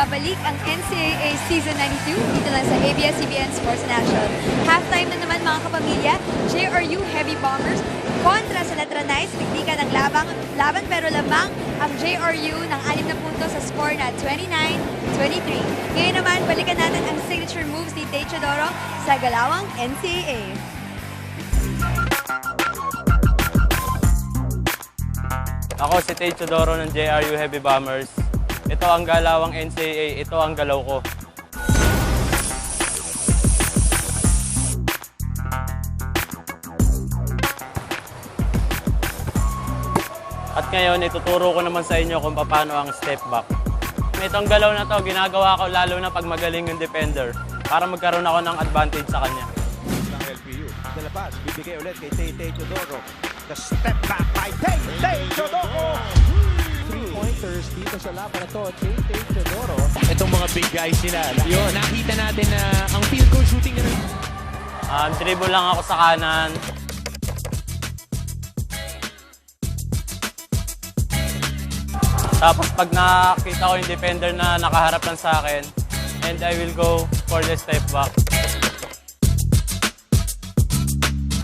magbabalik ang NCAA Season 92 dito lang sa ABS-CBN Sports in Action. Halftime na naman mga kapamilya, JRU Heavy Bombers kontra sa Letran Knights. Bigdikan ng laban pero lamang ang JRU ng 6 na puntos sa score na 29-23. Ngayon naman, balikan natin ang signature moves ni Teodoro sa galawang NCAA. Ako si Teodoro ng JRU Heavy Bombers. Ito ang galawang NCAA, ito ang galaw ko. At ngayon, ituturo ko naman sa inyo kung paano ang step back. Itong galaw na to, ginagawa ko lalo na pag magaling yung defender para magkaroon ako ng advantage sa kanya. Ng LPU. Sa labas, bibigay ulit kay Teodoro. The step back by Teodoro! 3-pointers dito sa laban na to, Teodoro. Itong mga big guys nila. Yun, nakita natin na ang field goal shooting nila. Dribble lang ako sa kanan. Tapos pag nakita ko yung defender na nakaharap lang sa akin, and I will go for the step back.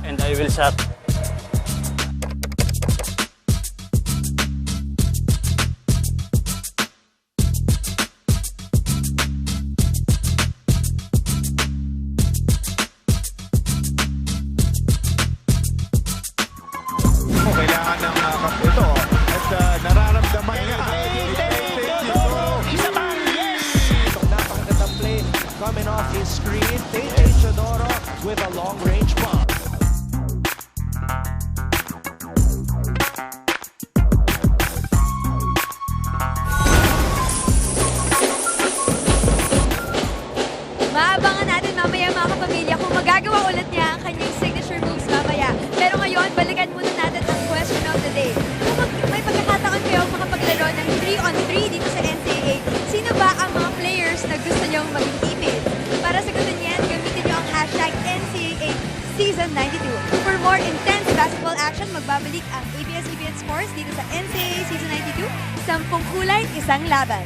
And I will shot. Kailangan ng kampo ito at nararamdaman niya. Isa pa, yes! Itong napakagandang play coming off his screen. Teodoro with a long-range bomb. Maabangan natin mamaya mga kapamilya kung magagawa ulit niya ang kanyang signature moves mamaya. Pero ngayon, balikan muna natin ang question of the day. Kung may pagkakataon kayo makapaglaro ng 3-on-3 dito sa NCAA, sino ba ang mga players na gusto niyong maging teammates? Para sagutin yan, gamitin niyo ang hashtag NCAA Season 92. For more intense basketball action, magbabalik ang ABS-CBN Sports dito sa NCAA Season 92. 10 kulay, isang laban.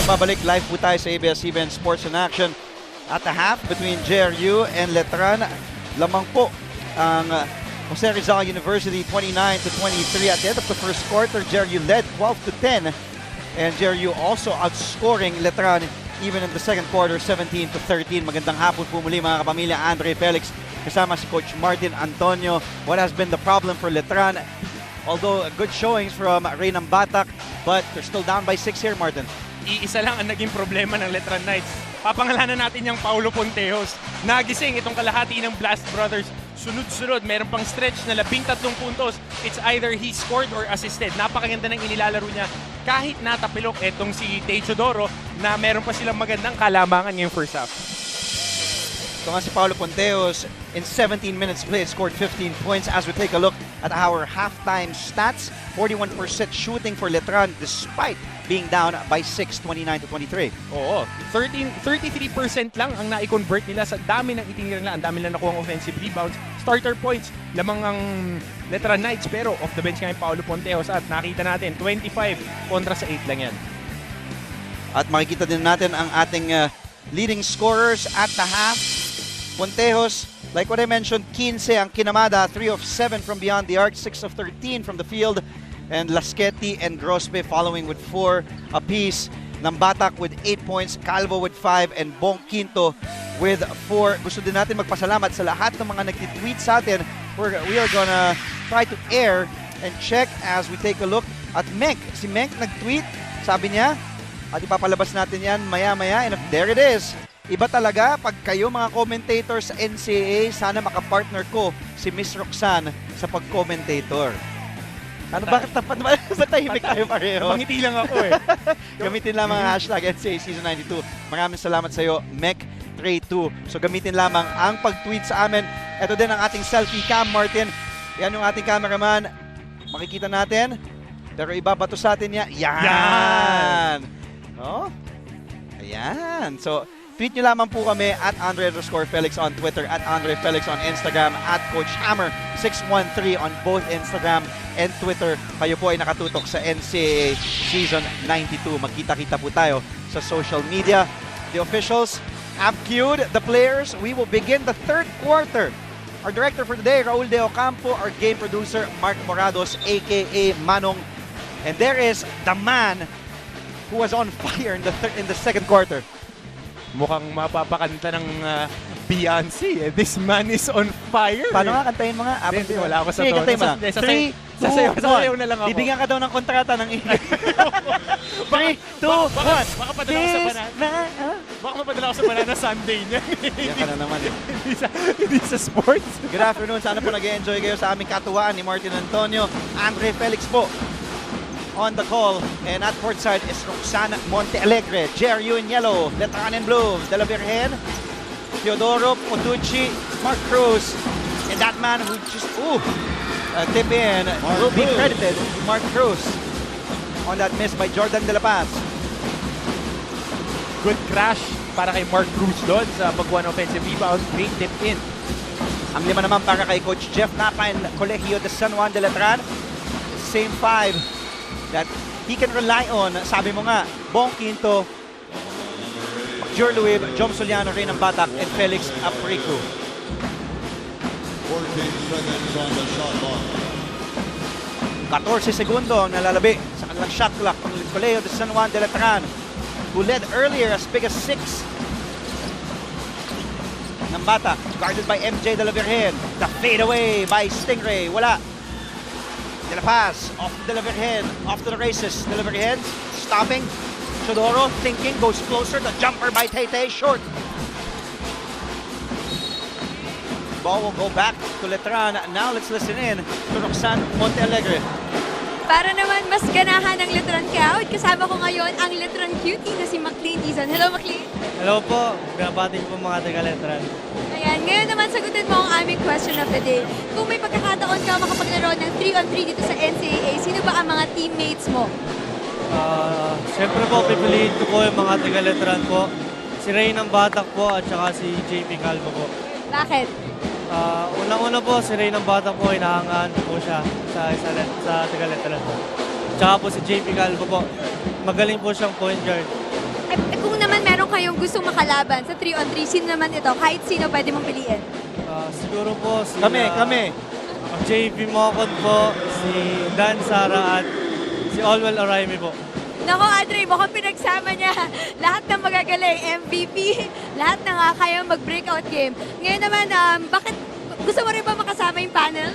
Nagbabalik live po tayo sa ABS-CBN Sports in Action at the half between JRU and Letran. Lamang po ang Jose Rizal University 29-23 at the end of the first quarter. JRU led 12-10 and JRU also outscoring Letran even in the second quarter 17-13. Magandang hapon po muli mga kapamilya. Andre Felix kasama si Coach Martin Antonio. What has been the problem for Letran? Although good showings from Reynam Batak, but they're still down by 6 here, Martin. Iisa lang ang naging problema ng Letran Knights. Papangalanan natin yung Paulo Ponteos. Nagising itong kalahati ng Blast Brothers. Sunod-sunod, meron pang stretch na 13 puntos. It's either he scored or assisted. Napakaganda ng inilalaro niya. Kahit natapilok itong si Teodoro na meron pa silang magandang kalamangan ngayong first half. Ito nga si Paulo Ponteos, in 17 minutes played, scored 15 points. As we take a look at our halftime stats, 41% shooting for Letran despite being down by 6, 29-23. Oo, 33% lang ang na-convert nila sa dami ng itinira nila. Ang dami lang nakuha ng offensive rebounds. Starter points, lamang ang Letran Knights, pero off the bench nga yung Paulo Ponteos at nakita natin, 25 kontra sa 8 lang yan. At makikita din natin ang ating leading scorers at the half. Ponteos, like what I mentioned, 15 ang kinamada, 3 of 7 from beyond the arc, 6 of 13 from the field. And Lasqueti and Grospe following with 4 apiece. Nambatak with 8 points, Calvo with 5, and Bong Quinto with 4. Gusto din natin magpasalamat sa lahat ng mga nagtitweet sa atin. We are gonna try to air and check as we take a look at Menk. Si Menk nag-tweet, sabi niya, at ipapalabas natin yan maya-maya, and there it is. Iba talaga pag kayo mga commentators sa NCAA, sana makapartner ko si Miss Roxanne sa pag-commentator. Ano, bakit tahimik tayo pareho? Pangiti lang ako eh. Gamitin lamang ang hashtag NCAA Season 92. Maraming salamat sa iyo, Mec32. So gamitin lamang ang pag-tweet sa amin. Ito din ang ating selfie cam, Martin. Yan yung ating cameraman. Makikita natin. Pero ibabato sa atin niya. Yan! Oh? Ayan. So, Tweet nyo lamang po kami at Andre_Felix on Twitter, at Andre Felix on Instagram, at Coach Hammer 613 on both Instagram and Twitter. Kayo po ay nakatutok sa NCAA Season 92. Magkita-kita po tayo sa social media. The officials have cued the players. We will begin the third quarter. Our director for today, Raul De Ocampo. Our game producer, Mark Morados, aka Manong. And there is the man who was on fire in the second quarter. Mukhang mapapakanta ng Beyonce. This man is on fire. Paano nga kantahin mga? Hindi, wala ako sa Sige, tono. kantahin mo na. Sasayaw- 3, 2, sasayaw na lang ako. Bibigyan ka daw ng kontrata ng 3, 2, 1. Baka padala ako sa banana. Baka mapadala ako sa banana Sunday niya. Yan ka na naman. Hindi sa sports. Good afternoon. Sana po nag-enjoy kayo sa aming katuwaan ni Martin Antonio. Andre Felix po on the call. And at courtside is Roxana Montealegre. JRU in yellow. Letran in blue. De La Virgen, Teodoro, Potucci, Mark Cruz. And that man who just, tip in, will be credited to Mark Cruz on that miss by Jordan De La Paz. Good crash para kay Mark Cruz doon sa pagkuha ng offensive rebound. Great tip in. Ang 5 naman para kay Coach Jeff Napa in Colegio de San Juan de Letran. Same 5 that he can rely on. Sabi mo nga, Bong Quinto, Jur Luib, Jom Soliano, Reynang Batak, and Felix Aprico. 14 segundo ang nalalabi sa kanilang shot clock ng Colegio de San Juan de Letran, who led earlier as big as 6. Ng Batak, guarded by MJ De La Virgen. The fadeaway by Stingray. Wala. De La Paz, off De La Virgen, off to the races. De La Virgen, stopping. Chodoro, thinking, goes closer. The jumper by Taytay, short. Ball will go back to Letran. Now let's listen in to Roxanne Montealegre. Para naman mas ganahan ng Letran crowd, kasama ko ngayon ang Letran cutie na si McLean Dizon. Hello, McLean. Hello po, binabati ko po mga taga-Letran. Ayan, ngayon naman sagutin mo ang aming question of the day. Kung may pagkakataon ka makapaglaro ng 3-on-3 dito sa NCAA, sino ba ang mga teammates mo? Siyempre po, pipiliin ko po yung mga taga-Letran po. Si Ray ng Batak po at saka si JP Calvo po. Bakit? Unang-una po, si Ray ng Batak po, inahangaan po siya sa taga-Letran po. Tsaka po si JP Calvo po, magaling po siyang point guard. Kung naman meron kayong gustong makalaban sa 3-on-3, sino naman ito? Kahit sino pwede mong piliin. Siguro po si Kami. JP Mocon po, si Dan Sara at si Olwell Araimi po. Nako, Andre, mukhang pinagsama niya lahat ng magagaling, MVP, lahat na nga kayang mag-breakout game. Ngayon naman, bakit gusto mo rin ba makasama yung panel?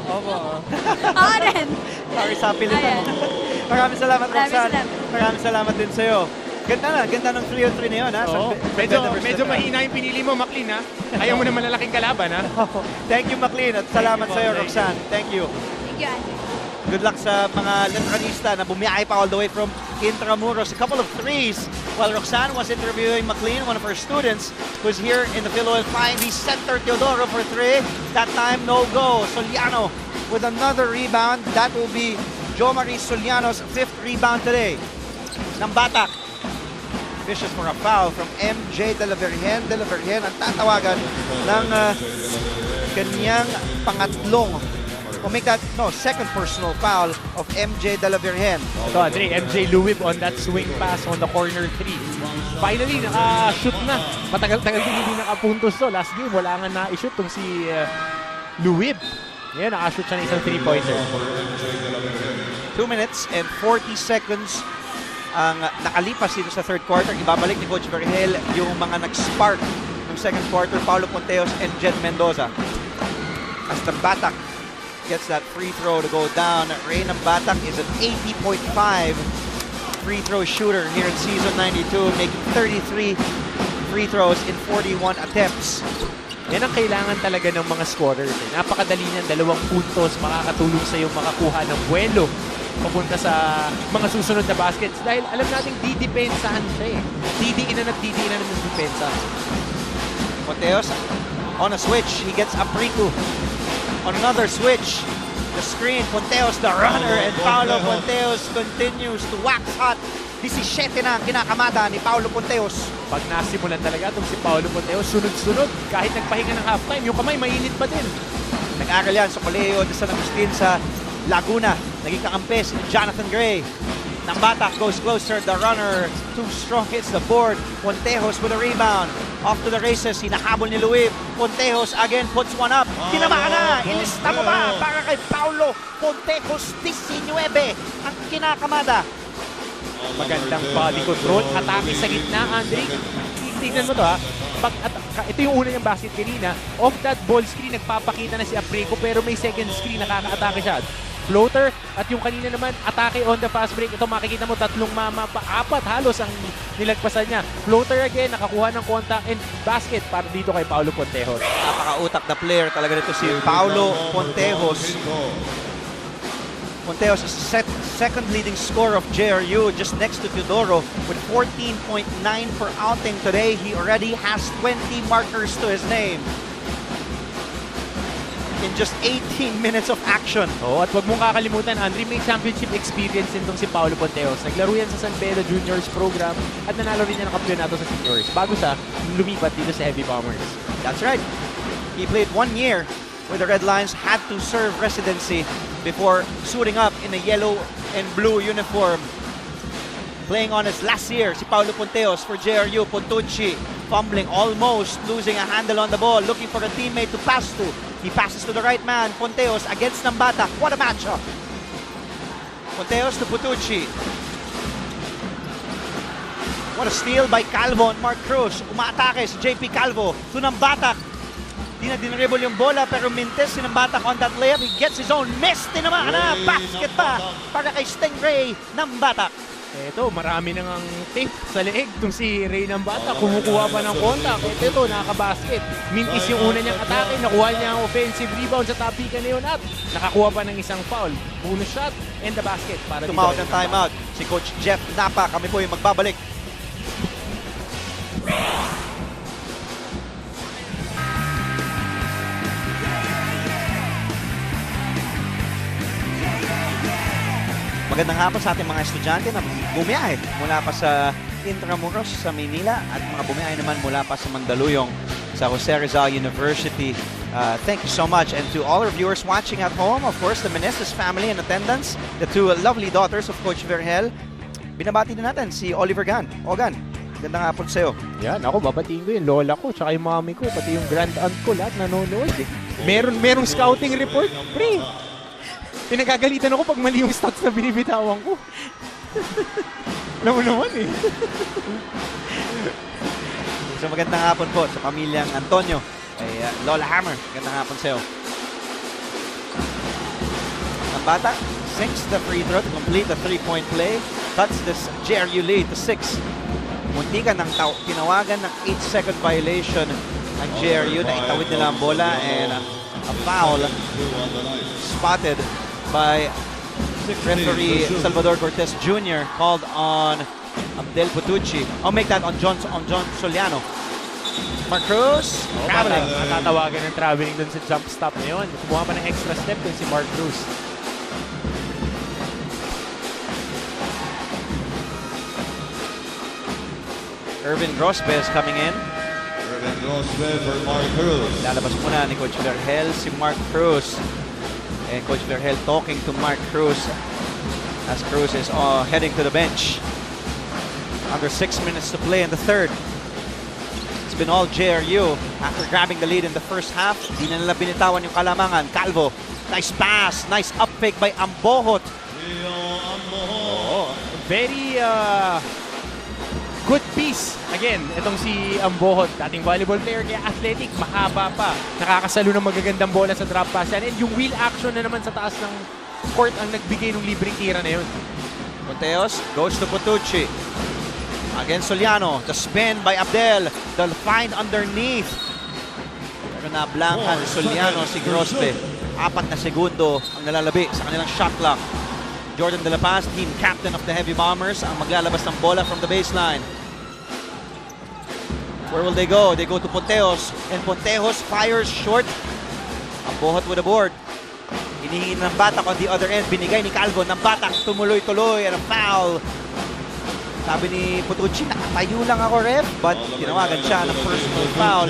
Opo. Oo rin. Sorry sa pilitan Ayan. mo. Maraming salamat, Maraming Roxanne. salamat. Maraming salamat din sa'yo. Ganda ng 3-on-3 na yun, ha? Oo. Medyo mahina yung pinili mo, McLean, ha? Ayaw mo na malalaking kalaban, ha? Thank you, McLean, at salamat Thank you po, sa'yo, thank you. Roxanne. Thank you. Thank you, Andre. Good luck sa mga Letranista na bumiyahe pa all the way from Intramuros. A couple of threes while Roxanne was interviewing McLean, one of her students who's here in the Filoil 5. He centered Teodoro for 3. That time, no go. Soliano with another rebound. That will be Jo Marie Soliano's 5th rebound today. Ng Batak. Vicious for a foul from MJ De La Virgen. De La Virgen ang tatawagan ng kanyang pangatlong second personal foul of MJ De La Virgen. Ito, Andre, MJ Luib on that swing pass on the corner 3. Finally, naka-shoot na. Matagal-tagal din hindi nakapuntos to. Last game, wala nga na-shoot tong si Luib. Ngayon, naka-shoot siya ng isang 3-pointer. 2 minutes and 40 seconds ang nakalipas dito sa third quarter. Ibabalik ni Coach Vergel yung mga nag-spark ng second quarter, Paulo Ponteos and Jed Mendoza. As the Batak gets that free throw to go down, Reynang Batak is an 80.5 free throw shooter here in season 92, making 33 free throws in 41 attempts. Yan ang kailangan talaga ng mga scorers. Napakadali niyan, 2 puntos, makakatulong sa iyo makakuha ng buwelo papunta sa mga susunod na baskets dahil alam nating didepensahan siya eh. Didiinan ng depensa. Ponteos on a switch, he gets Aprico. On another switch, the screen, Ponteos the runner, and Paulo Ponteos continues to wax hot 17 na ang kinakamada ni Paulo Ponteos. Pag nasimulan talaga itong si Paulo Ponteos, sunod-sunod. Kahit nagpahinga ng halftime, yung kamay mainit pa din. Nag-aral yan sa Colegio de San Agustin sa Laguna. Naging kakampi si Jonathan Gray. Nambatak goes closer. The runner, too strong, hits the board. Pontejos with a rebound. Off to the races. Hinahabol ni Luis. Pontejos again puts one up. Tinamaan na. Ilista mo ba para kay Paulo Pontejos? 19 ang kinakamada. Magandang body control. Atake sa gitna, Andre. Tignan mo to ha. Ito yung una niyang basket kanina. Off that ball screen, nagpapakita na si Apreco pero may second screen, nakaka-atake siya. Floater at yung kanina naman, atake on the fast break. Ito makikita mo, apat halos ang nilagpasan niya. Floater again, nakakuha ng contact and basket para dito kay Paulo Pontejos. Napaka-utak na player talaga nito si Paulo Pontejos. Pontejos is second leading scorer of JRU, just next to Teodoro with 14.9 per outing today. He already has 20 markers to his name in just 18 minutes of action. Oh, at wag mong kakalimutan, Andre, may championship experience din tong si Paulo Pontejos. Naglaro yan sa San Pedro Juniors program at nanalo rin niya ng kampeonato sa seniors bago siya lumipat dito sa Heavy Bombers. That's right. He played 1 year where the Red Lions had to serve residency before suiting up in a yellow and blue uniform. Playing on his last year, si Paulo Pontejos for JRU. Pontucci fumbling, almost losing a handle on the ball, looking for a teammate to pass to. He passes to the right man, Pontejos against Nambatak. What a matchup! Pontejos to Pontucci. What a steal by Calvo and Mark Cruz. Umaatake si JP Calvo to Nambatak. Di na dinribble yung bola pero mintes si Nambatak on that layup. He gets his own miss. Tinamaan na. Basket pa para kay Stingray Nambatak. Ito, marami nang tape sa leeg itong si Ray Nambatak. Kumukuha pa ng contact. Ito, nakakabasket. Mintis yung una niyang atake. Nakuha niya ang offensive rebound sa tapikan na yun at nakakuha pa ng isang foul. Bonus shot and the basket para dito. Tumawag ng timeout si Coach Jeff Napa. Kami po yung magbabalik. Magandang hapon sa ating mga estudyante na bumiyahe mula pa sa Intramuros sa Maynila at mga bumiyahe naman mula pa sa Mandaluyong sa Jose Rizal University. Thank you so much. And to all our viewers watching at home, of course, the Meneses family in attendance, the two lovely daughters of Coach Vergel. Binabati din natin si Oliver Gan. Ogan, magandang hapon sa iyo. Yan, ako babatiin ko yung lola ko, tsaka yung mami ko, pati yung grand aunt ko, lahat nanonood. Merong scouting report, pre. Pinagagalitan ako pag mali yung stats na binibitawan ko. Alam mo naman eh. So magandang hapon po sa pamilyang Antonio, kay Lola Hammer. Magandang hapon sa iyo. Nambata sinks the free throw to complete the three-point play. Cuts this JRU lead to 6. Muntikan ng tinawagan ng 8-second violation ng JRU na itawid nila ang bola and a foul spotted by referee Salvador Cortez Jr. called on Abdel Putucci. I'll make that on John Soliano. Mark Cruz, traveling. Natatawagan ng traveling dun sa jump stop na yun. Kumuha pa ng extra step dun si Mark Cruz. Irvin Grospe is coming in. Irvin Grospe for Mark Cruz. Lalabas muna ni Coach Vergel si Mark Cruz. And Coach Vergel talking to Mark Cruz as Cruz is heading to the bench. Under 6 minutes to play in the third. It's been all JRU after grabbing the lead in the first half. Di na nila binitawan yung kalamangan. Calvo, nice pass, nice up fake by Ambohot. Oh, very good piece. Again, itong si Ambohot, dating volleyball player, kaya athletic, mahaba pa. Nakakasalo ng magagandang bola sa drop pass yan. And yung wheel action na naman sa taas ng court ang nagbigay ng libreng tira na yun. Ponteos goes to Putucci. Against Soliano, the spin by Abdel. The find underneath. Pero nablankan ni Soliano si Grospe. 4 na segundo ang nalalabi sa kanilang shot clock. Jordan De La Paz, team captain of the Heavy Bombers, ang maglalabas ng bola from the baseline. Where will they go? They go to Ponteos. And Ponteos fires short. Ambohot with a board. Hinihingi ng Batak on the other end. Binigay ni Calvo ng Batak. Tumuloy-tuloy and a foul Sabi ni Putucci, nakatayo lang ako, ref. But tinawagan siya ng personal foul.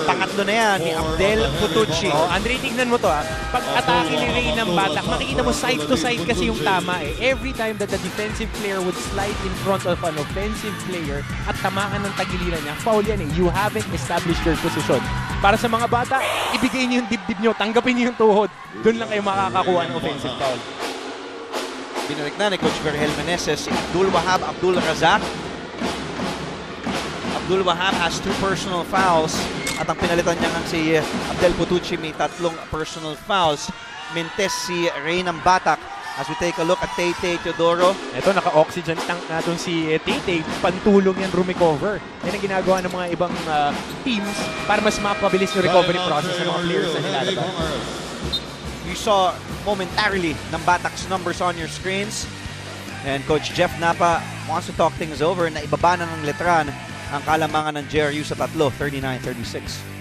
Pangatlo na yan ni Abdel Putucci. Oh, Andre, tignan mo to Pag atake ni Ray ng Batak, makikita mo side to side kasi yung tama Every time that the defensive player would slide in front of an offensive player at tamaan ng tagiliran niya, foul yan You haven't established your position. Para sa mga bata, ibigay niyo yung dibdib niyo, tanggapin niyo yung tuhod. Doon lang kayo makakakuha ng offensive foul. Binalik na ni Coach Virgel Meneses si Abdul Wahab, Abdul Razak. Abdul Wahab has 2 personal fouls at ang pinalitan niya si Abdel Putucci may 3 personal fouls. Mintes si Ray ng Batak. As we take a look at Tay-Tay Teodoro. Ito, naka-oxygen tank natin si Tay-Tay. Pantulong yan recover. Yan ang ginagawa ng mga ibang teams para mas mapabilis yung recovery process ng mga players na nilalabas. You saw momentarily ng Batak's numbers on your screens. And Coach Jeff Napa wants to talk things over na ibaba na ng Letran ang kalamangan ng JRU sa 3, 39-36.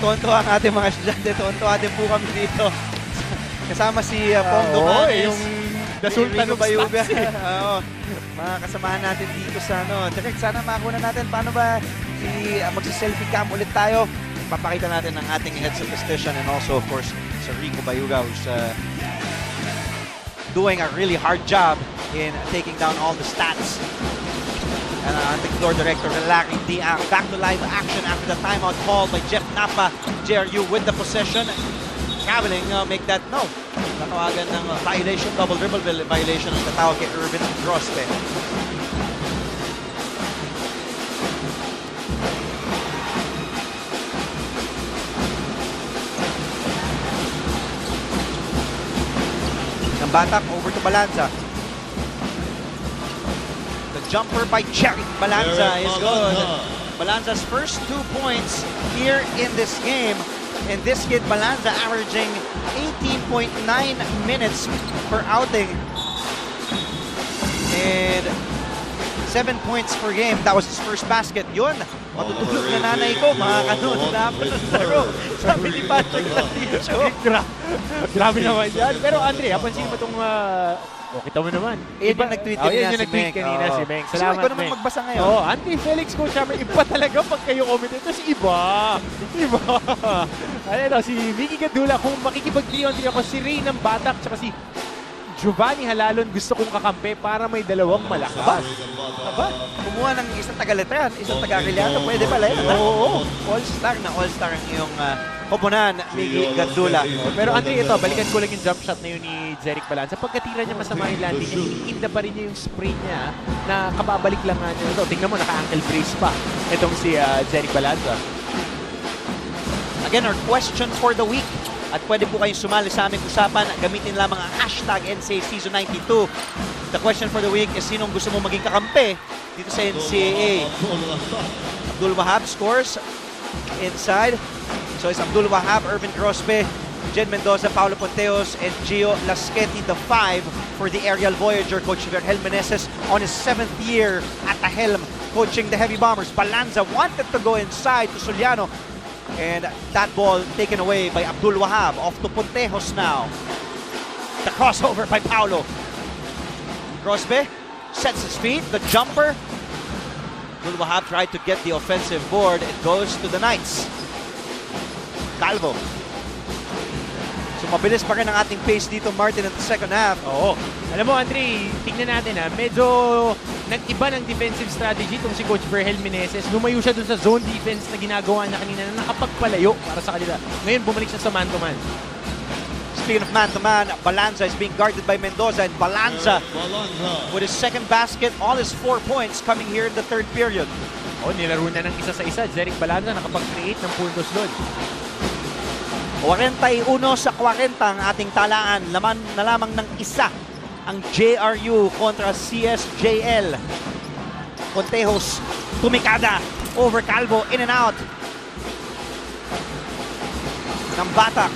Tunto ang ating mga estudyante. Tuntuan din po kami dito. Kasama si Pong Dumanes. Yung the Sultan of Stats. Mga kasamahan natin dito sa Direk, sana makakuha natin. Paano ba magsa-selfie cam ulit tayo? Papakita natin ang ating head statistician and also of course si Rico Bayuga who's doing a really hard job in taking down all the stats. And ating floor director Larry Diang back to live action after the timeout call by Jeff Napa. JRU with the possession. Traveling, make that no. Natawagan ng violation, double dribble violation ang tatawag kay Irvin Grospe. Ng Batak over to Balanza. Jumper by Jerry Balanza is good. Balanza's first 2 points here in this game. And this kid, Balanza, averaging 18.9 minutes per outing. And 7 points per game. That was his first basket. Yun, matutulog na nanay ko, mga kanon. Dapat laro. Sabi ni Patrick Landicho. Grabe naman yan. Pero Andre, pansin mo itong kita mo naman. Iba nag-tweet yan yung si nag-tweet Meng. kanina si Meng. Salamat, Salamat, Meng. Naman magbasa ngayon. Andre Felix, Coach Hammer, iba talaga pag kayo commentators. Iba. Si Vicky Gadula, kung makikipag-3-on-3 ako, si Ray ng Batak, tsaka si Giovanni Halalon, gusto kong kakampi para may dalawang malakas. Aba, kumuha ng isang taga-Letran, isang taga-Arellano, pwede pala yan. Oo. All-star na all-star ang iyong koponan, Miggy Gadula. Pero Andre, ito, balikan ko lang yung jump shot na yun ni Jeric Balanza. Pagkatira niya masama yung landing niya, iniinda pa rin niya yung spray niya na kababalik lang nga niya. Ito, tingnan mo, naka-ankle brace pa itong si Jeric Balanza. Again, our question for the week. At pwede po kayong sumali sa aming usapan. Gamitin lamang ang hashtag NCAA Season 92. The question for the week is sinong gusto mo maging kakampi dito sa NCAA. Abdul Wahab scores inside. So it's Abdul Wahab, Irvin Grospe, Jed Mendoza, Paulo Ponteos, and Gio Lasqueti, the 5 for the aerial Voyager. Coach Virgel Meneses on his 7th year at the helm, coaching the Heavy Bombers. Balanza wanted to go inside to Soliano. And that ball taken away by Abdul Wahab. Off to Pontejos now. The crossover by Paulo. Grospe sets his feet. The jumper. Abdul Wahab tried to get the offensive board. It goes to the Knights. Calvo. So mabilis pa rin ang ating pace dito, Martin, in the second half. Oo. Alam mo, Andre, tingnan natin medyo nag-iba ng defensive strategy itong si Coach Virgel Meneses. Lumayo siya dun sa zone defense na ginagawa niya kanina na nakapagpalayo para sa kanila. Ngayon, bumalik siya sa man-to-man. Speaking of man-to-man, Balanza is being guarded by Mendoza, and Balanza with his second basket, all his 4 points coming here in the third period. Nilaro na ng isa sa isa. Jeric Balanza nakapag-create ng puntos doon. 41 sa 40 ang ating talaan. Laman na lamang ng isa ang JRU kontra CSJL. Pontejos, tumikada, over Calvo, in and out ng Batak.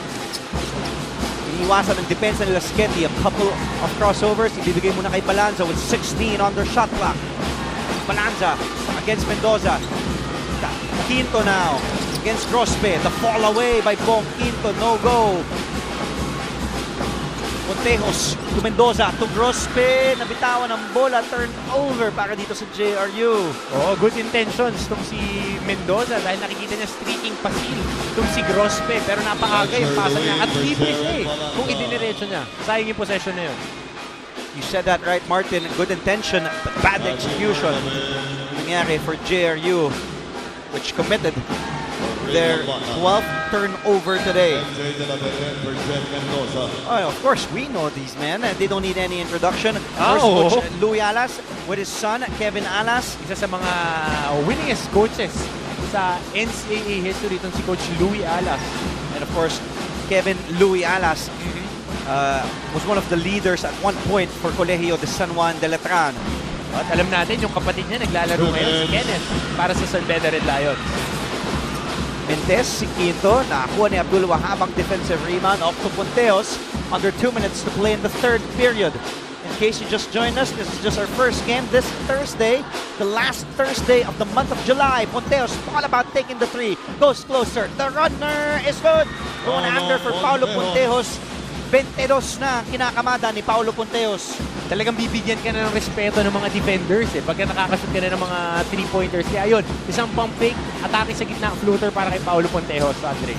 Iniwasan ng depensa nila Sketty. A couple of crossovers. Ibibigay muna kay Balanza with 16 on their shot clock. Balanza against Mendoza. Quinto now against Grospe. The fall away by Bong Quinto. No go. Montejos to Mendoza to Grospe. Nabitawan ng bola. Turnover para dito sa JRU. Oh, good intentions itong si Mendoza dahil nakikita niya streaking pasil itong si Grospe. Pero napaaga yung pasa niya at libre siya eh. Kung idiniretso niya, sayang yung possession na yun. You said that right, Martin. Good intention, but bad execution. Nangyari for JRU, which committed their 12th turnover today. Oh, of course, we know these men. They don't need any introduction. First coach Louis Alas with his son, Kevin Alas. Isa sa mga winningest coaches sa NCAA history itong si Coach Louis Alas. And of course, Kevin Louis Alas was one of the leaders at one point for Colegio de San Juan de Letran. At alam natin, yung kapatid niya naglalaro ngayon si Kenneth para sa Salveda Red Lions. Mentes, si Quinto, nakakuha ni Abdul Wahabang defensive rebound off to Ponteos. Under 2 minutes to play in the third period. In case you just joined us, this is just our first game this Thursday, the last Thursday of the month of July. Ponteos all about taking the three, goes closer. The runner is good. Going under for Paulo Ponteos. 22 na kinakamada ni Paulo Ponteos. Talagang bibigyan ka na ng respeto ng mga defenders eh. Pagka nakakashoot ka na ng mga 3-pointers. Kaya ayun, isang pump fake, atake sa gitna, floater para kay Paulo Ponteos, Andre.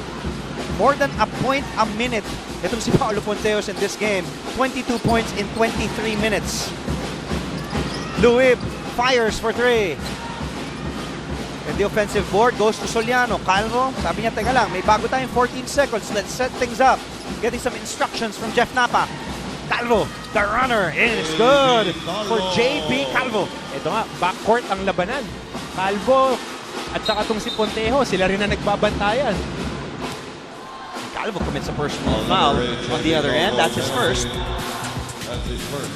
More than a point a minute itong si Paulo Ponteos in this game. 22 points in 23 minutes. Luib fires for 3. And the offensive board goes to Soliano. Calvo, sabi niya, teka lang, may bago tayong 14 seconds. Let's set things up. Getting some instructions from Jeff Napa. Calvo, the runner is good for JB Calvo. Ito nga, backcourt ang labanan. Calvo at saka itong si Pontejo, sila rin na nagbabantayan. Calvo commits a personal foul on the other end. That's his first.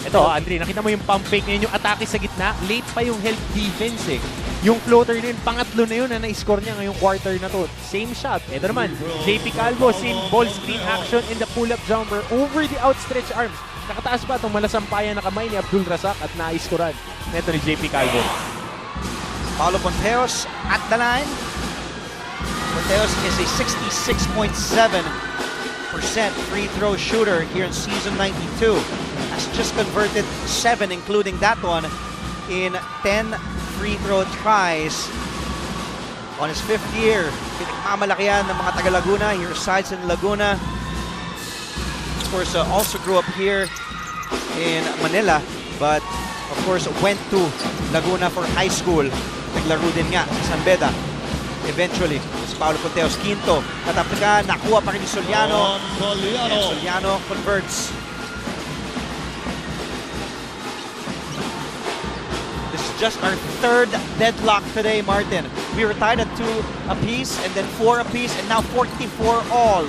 Ito, Andre, nakita mo yung pump fake na yun, yung atake sa gitna, late pa yung help defense eh. Yung floater na yun, pangatlo na yun na na-score niya ngayong quarter na to. Same shot. Ito naman, JP Calvo, same ball screen action in the pull-up jumper over the outstretched arms. Nakataas pa itong malasampayan na kamay ni Abdul Razak at na-scorean. Ito ni JP Calvo. Paulo Ponteos at the line. Ponteos is a 66.7% free throw shooter here in season 92. Has just converted 7, including that one, in 10 free throw tries on his 5th year. Pinagmamalaki yan ng mga taga Laguna. He resides in Laguna. Of course, also grew up here in Manila, but of course went to Laguna for high school. Naglaro din nga sa San Beda. Eventually, si Paulo Ponteos, Quinto, natapika, nakuha pa rin ni Soliano. And Soliano converts. This is just our 3rd deadlock today, Martin. We were tied at 2 apiece and then 4 apiece and now 44 all.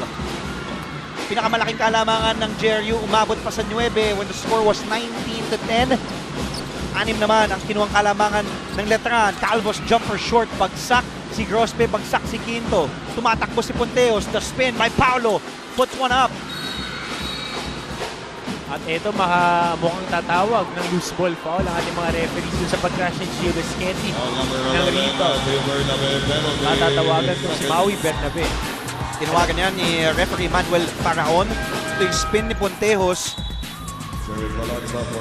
Pinakamalaking kalamangan ng JRU, umabot pa sa 9 when the score was 19-10. 6 naman ang kinuwang kalamangan ng Letran. Calvo's jumper short, bagsak. Si Grospe, bagsak si Quinto. Tumatakbo si Ponteos. The spin by Paulo. Puts one up. At ito, mukhang tatawag ng loose ball foul ang ating mga referees dun sa pag-crash ni Gio Desquetti ng rebound. Matatawagan itong si Maui Bernabe. Tinawagan niya ni referee Manuel Paraon. Ito yung spin ni Ponteos.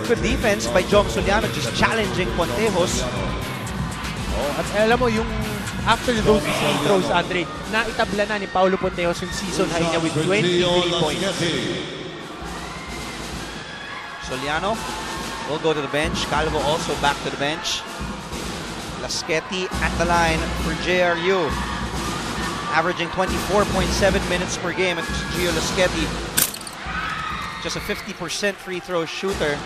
Good defense by Jong Soliano, just challenging Ponteos. At alam mo, yung after those free throws, Andre, naitabla na ni Paulo Ponteos yung season high niya with 23 points. Soliano will go to the bench. Calvo also back to the bench. Lasquetti at the line for JRU. Averaging 24.7 minutes per game. It's Gio Lasquetti. Just a 50% free throw shooter.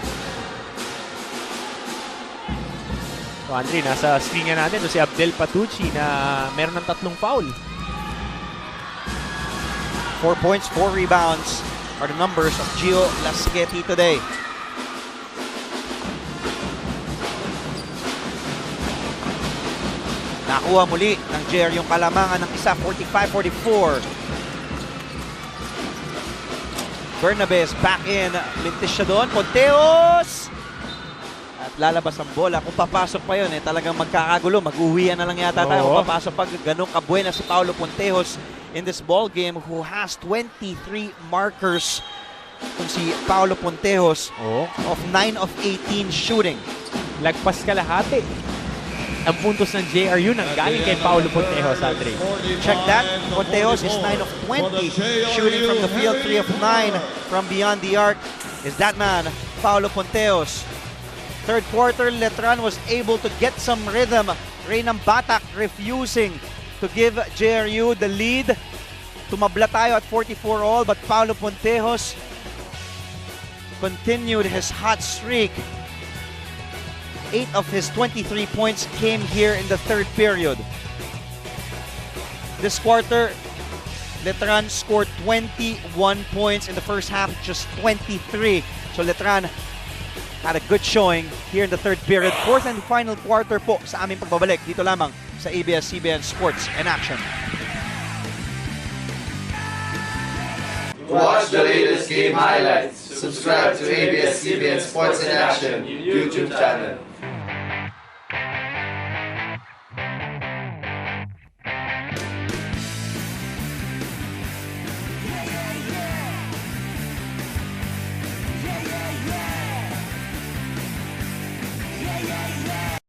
So Andre, nasa screen nga natin si Abdel Patucci na meron ng 3 foul. 4 points, 4 rebounds are the numbers of Gio Lasquetti today. Nakuha muli ng JR yung kalamangan ng isa, 45-44. Bernabe is back in. Lintis siya doon. Ponteos! At lalabas ang bola. Kung papasok pa yun, talagang magkakagulo. Mag-uwian na lang yata tayo. Kung papasok pag ganun kabuena si Paulo Pontejos in this ball game, who has 23 markers. Kung si Paulo Pontejos of 9 of 18 shooting. Lagpas kalahati ang puntos ng JRU nang galing kay Paulo Pontejos, Andre. Check that. Pontejos is 9 of 20 shooting from the field, 3 of 9 from beyond the arc. Is that man, Paulo Pontejos. Third quarter, Letran was able to get some rhythm. Reynam Batak refusing to give JRU the lead. Tumabla tayo at 44 all, but Paulo Pontejos continued his hot streak. 8 of his 23 points came here in the third period. This quarter, Letran scored 21 points in the first half, just 23. So Letran had a good showing here in the third period. Fourth and final quarter po sa aming pagbabalik dito lamang sa ABS-CBN Sports in Action. To watch the latest game highlights, subscribe to ABS-CBN Sports in Action YouTube channel.